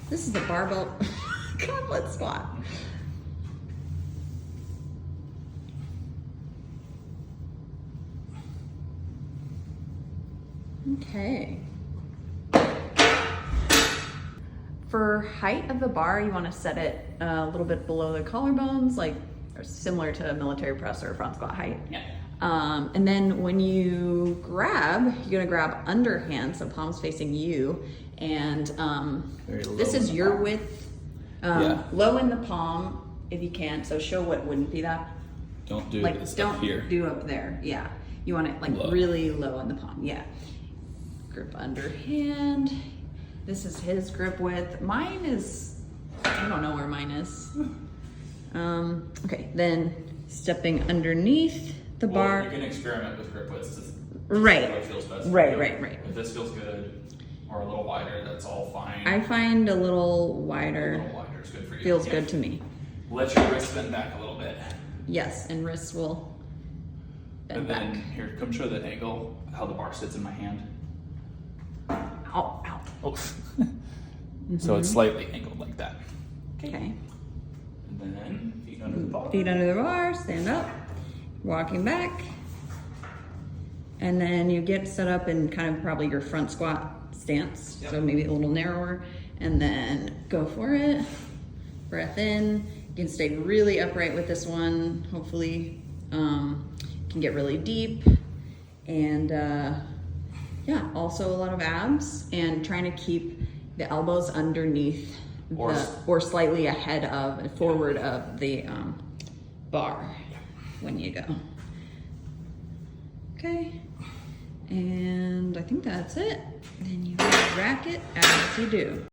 This is a barbell goblet squat. Okay. For height of the bar, you want to set it a little bit below the collarbones, like similar to a military press or front squat height. Yeah. And then when you grab, you're gonna grab underhand, so palms facing you, and this is your width. Low in the palm if you can. So show what wouldn't be that. Don't do like this don't up here. do up there. Yeah, you want it like Low. really low in the palm. Yeah. Grip underhand. This is his grip width. Mine is, I don't know where mine is. Okay, then stepping underneath the bar. You can experiment with grip widths. Right. What feels best. Right. If this feels good or a little wider, that's all fine. I find a little wider. A little wider is good for you. Feels good to me. Let your wrist bend back a little bit. Yes, and wrists will bend And then back. here, come show the angle, how the bar sits in my hand. Ow, ow. Oh. So it's slightly angled like that. Okay. And then feet under the bar. Feet under the bar, stand up, walking back. And then you get set up in kind of probably your front squat stance. Yep. So maybe a little narrower. And then go for it. Breath in. You can stay really upright with this one. Hopefully, can get really deep. And yeah, also a lot of abs and trying to keep the elbows underneath or slightly ahead of, forward of the bar when you go. Okay, and I think that's it. Then you rack it as you do.